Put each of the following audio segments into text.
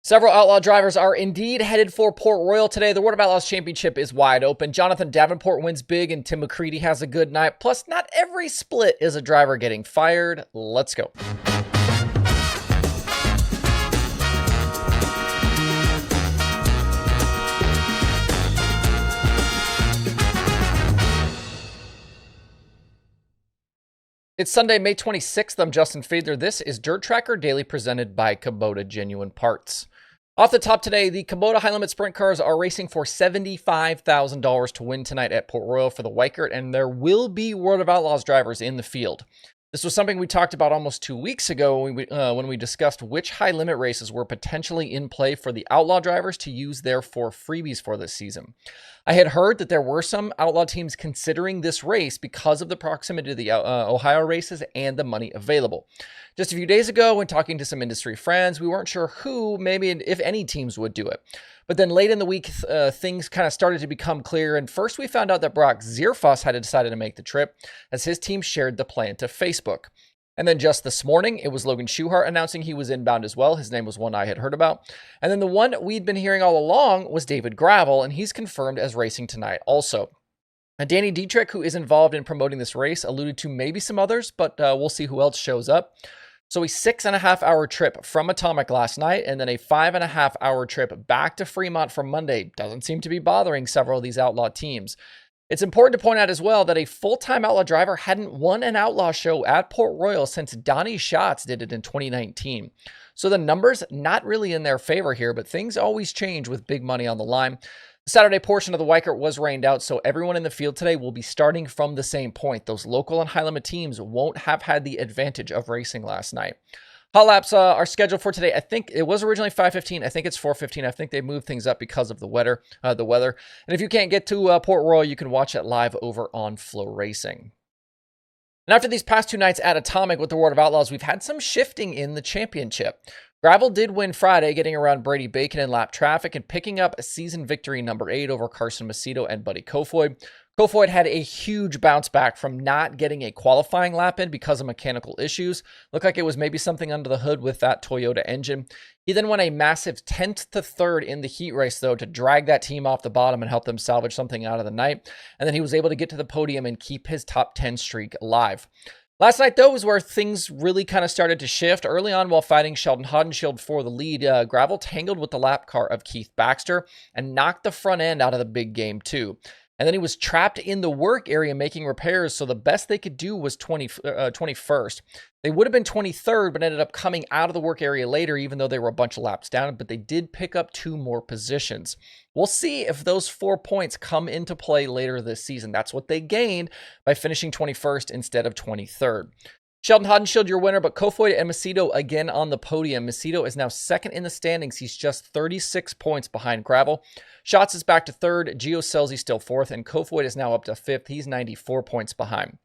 Several Outlaw drivers are indeed headed for Port Royal today. The World of Outlaws Championship is wide open. Jonathan Davenport wins big and Tim McCreadie has a good night. Plus, not every split is a driver getting fired. Let's go. It's Sunday, May 26th. I'm Justin Fiedler. This is Dirt Tracker Daily presented by Kubota Genuine Parts. Off the top today, the Kubota High Limit Sprint Cars are racing for $75,000 to win tonight at Port Royal for the Weikert, and there will be World of Outlaws drivers in the field. This was something we talked about almost 2 weeks ago when we discussed which high limit races were potentially in play for the Outlaw drivers to use their four freebies for this season. I had heard that there were some Outlaw teams considering this race because of the proximity to the Ohio races and the money available. Just a few days ago, when talking to some industry friends, we weren't sure who, maybe if any teams would do it. But then late in the week, things kind of started to become clear. And first we found out that Brock Zierfuss had decided to make the trip as his team shared the plan to Facebook. And then just this morning, it was Logan Schuerenberg announcing he was inbound as well. His name was one I had heard about. And then the one we'd been hearing all along was David Gravel, and he's confirmed as racing tonight also. And Danny Dietrich, who is involved in promoting this race, alluded to maybe some others, but we'll see who else shows up. So a 6.5-hour trip from Atomic last night, and then a 5.5-hour trip back to Fremont for Monday doesn't seem to be bothering several of these Outlaw teams. It's important to point out as well that a full-time Outlaw driver hadn't won an Outlaw show at Port Royal since Donnie Schatz did it in 2019. So the numbers not really in their favor here, but things always change with big money on the line. The Saturday portion of the Weikert was rained out, so everyone in the field today will be starting from the same point. Those local and high-limit teams won't have had the advantage of racing last night. Hot laps are scheduled for today. I think it was originally 5:15. I think it's 4:15. I think they moved things up because of the weather. And if you can't get to Port Royal, you can watch it live over on Flow Racing. And after these past two nights at Atomic with the World of Outlaws, we've had some shifting in the championship. Gravel did win Friday, getting around Brady Bacon in lap traffic and picking up a season victory number 8 over Carson Macedo and Buddy Kofoid. Kofoid had a huge bounce back from not getting a qualifying lap in because of mechanical issues. Looked like it was maybe something under the hood with that Toyota engine. He then won a massive 10th to 3rd in the heat race, though, to drag that team off the bottom and help them salvage something out of the night. And then he was able to get to the podium and keep his top 10 streak alive. Last night, though, was where things really kind of started to shift. Early on, while fighting Sheldon Haudenschild for the lead, Gravel tangled with the lap car of Keith Baxter and knocked the front end out of the big game, too. And then he was trapped in the work area making repairs, so the best they could do was 21st. They would have been 23rd, but ended up coming out of the work area later, even though they were a bunch of laps down, but they did pick up 2 more positions. We'll see if those 4 points come into play later this season. That's what they gained by finishing 21st instead of 23rd. Sheldon Haudenschild, your winner, but Kofoid and Macedo again on the podium. Macedo is now second in the standings. He's just 36 points behind Gravel. Schatz is back to 3rd. Gio Scelzi still 4th, and Kofoid is now up to 5th. He's 94 points behind.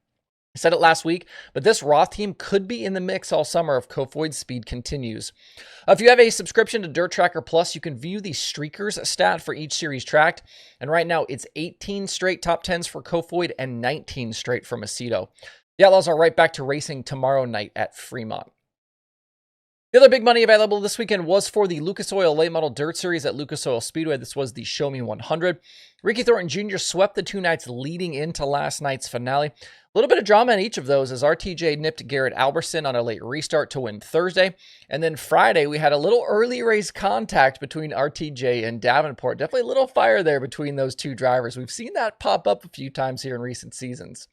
I said it last week, but this Roth team could be in the mix all summer if Kofoid's speed continues. If you have a subscription to DIRTRACKR Plus, you can view the streakers stat for each series tracked. And right now, it's 18 straight top 10s for Kofoid and 19 straight for Macedo. The Outlaws are right back to racing tomorrow night at Fremont. The other big money available this weekend was for the Lucas Oil Late Model Dirt Series at Lucas Oil Speedway. This was the Show Me 100. Ricky Thornton Jr. swept the 2 nights leading into last night's finale. A little bit of drama in each of those as RTJ nipped Garrett Alberson on a late restart to win Thursday. And then Friday, we had a little early race contact between RTJ and Davenport. Definitely a little fire there between those two drivers. We've seen that pop up a few times here in recent seasons.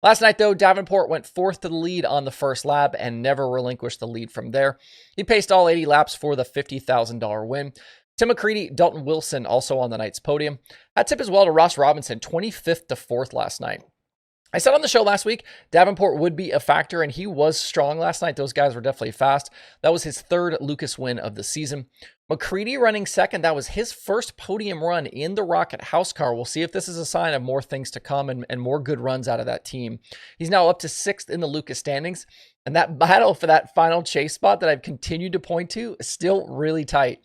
Last night, though, Davenport went 4th to the lead on the first lap and never relinquished the lead from there. He paced all 80 laps for the $50,000 win. Tim McCreadie, Dalton Wilson also on the night's podium. Hat tip as well to Ross Robinson, 25th to 4th last night. I said on the show last week, Davenport would be a factor, and he was strong last night. Those guys were definitely fast. That was his 3rd Lucas win of the season. McCreadie running 2nd. That was his first podium run in the Rocket House car. We'll see if this is a sign of more things to come and more good runs out of that team. He's now up to 6th in the Lucas standings, and that battle for that final chase spot that I've continued to point to is still really tight.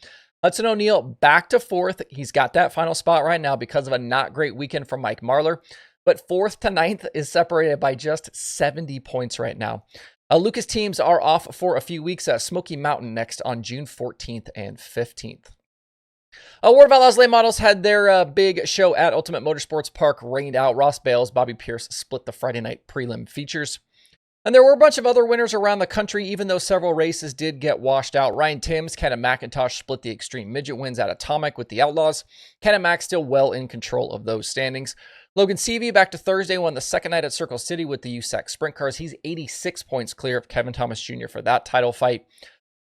Hudson O'Neal back to 4th. He's got that final spot right now because of a not great weekend from Mike Marlar. But 4th to 9th is separated by just 70 points right now. Lucas teams are off for a few weeks at Smoky Mountain next on June 14th and 15th. World of Outlaws late models had their big show at Ultimate Motorsports Park rained out. Ross Bales, Bobby Pierce split the Friday night prelim features. And there were a bunch of other winners around the country, even though several races did get washed out. Ryan Timms, Kenna McIntosh split the Extreme Midget wins at Atomic with the Outlaws. Kenna Mac still well in control of those standings. Logan Seavey back to Thursday, won the second night at Circle City with the USAC Sprint Cars. He's 86 points clear of Kevin Thomas Jr. for that title fight.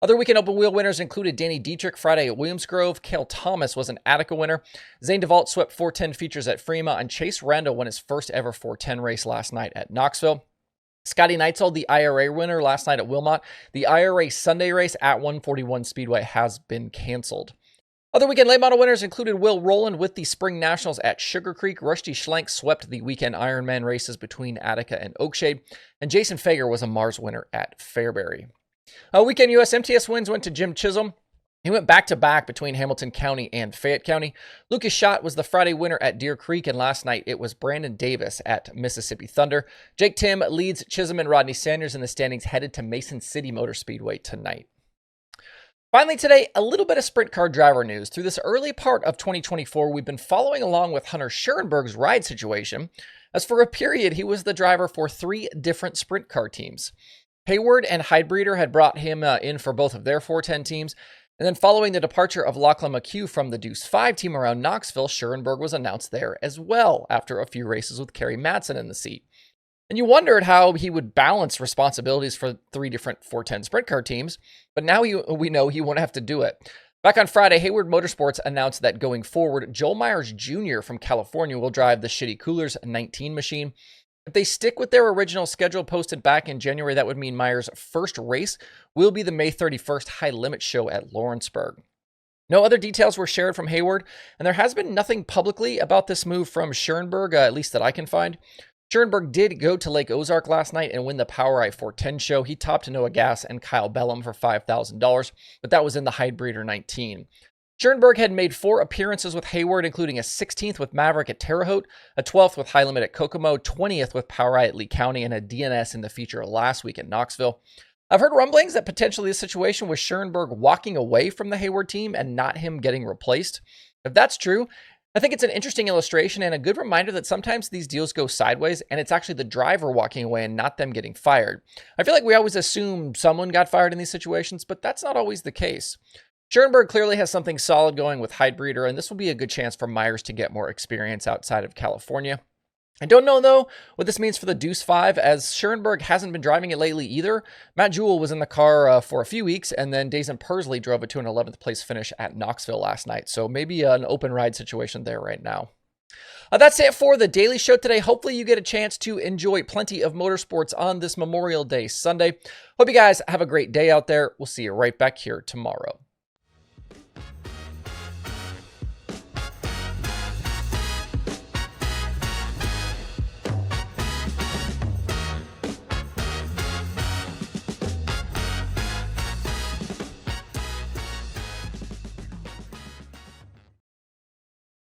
Other weekend open wheel winners included Danny Dietrich Friday at Williams Grove. Cale Thomas was an Attica winner. Zane DeVault swept 410 features at Fremont, and Chase Randall won his first ever 410 race last night at Knoxville. Scotty Neitzel, the IRA winner last night at Wilmot. The IRA Sunday race at 141 Speedway has been canceled. Other weekend late model winners included Will Rowland with the Spring Nationals at Sugar Creek. Rusty Schlenk swept the weekend Ironman races between Attica and Oakshade. And Jason Fager was a Mars winner at Fairbury. Weekend US MTS wins went to Jim Chisholm. He went back-to-back between Hamilton County and Fayette County. Lucas Schott was the Friday winner at Deer Creek, and last night it was Brandon Davis at Mississippi Thunder. Jake Tim leads Chisholm and Rodney Sanders in the standings, headed to Mason City Motor Speedway tonight. Finally today, a little bit of sprint car driver news. Through this early part of 2024, we've been following along with Hunter Schuerenberg's ride situation, as for a period he was the driver for 3 different sprint car teams. Hayward and Heidbreeder had brought him in for both of their 410 teams. And then following the departure of Lachlan McHugh from the Deuce 5 team around Knoxville, Schuerenberg was announced there as well after a few races with Kerry Madsen in the seat. And you wondered how he would balance responsibilities for 3 different 410 sprint car teams, but now we know he won't have to do it. Back on Friday, Hayward Motorsports announced that going forward, Joel Myers Jr. from California will drive the Shitty Coolers 19 machine. If they stick with their original schedule posted back in January, that would mean Myers' first race will be the May 31st High Limit Show at Lawrenceburg. No other details were shared from Hayward, and there has been nothing publicly about this move from Schuerenberg, at least that I can find. Schuerenberg did go to Lake Ozark last night and win the Power Eye 410 show. He topped Noah Gass and Kyle Bellum for $5,000, but that was in the Heidbreeder 19. Schuerenberg had made 4 appearances with Hayward, including a 16th with Maverick at Terre Haute, a 12th with High Limit at Kokomo, 20th with Power Eye at Lee County, and a DNS in the feature last week at Knoxville. I've heard rumblings that potentially the situation was Schuerenberg walking away from the Hayward team and not him getting replaced. If that's true, I think it's an interesting illustration and a good reminder that sometimes these deals go sideways and it's actually the driver walking away and not them getting fired. I feel like we always assume someone got fired in these situations, but that's not always the case. Schuerenberg clearly has something solid going with Heidbreeder, and this will be a good chance for Myers to get more experience outside of California. I don't know, though, what this means for the Deuce 5, as Schuerenberg hasn't been driving it lately either. Matt Jewell was in the car for a few weeks, and then Dazen Persley drove it to an 11th place finish at Knoxville last night, so maybe an open ride situation there right now. That's it for the Daily Show today. Hopefully you get a chance to enjoy plenty of motorsports on this Memorial Day Sunday. Hope you guys have a great day out there. We'll see you right back here tomorrow.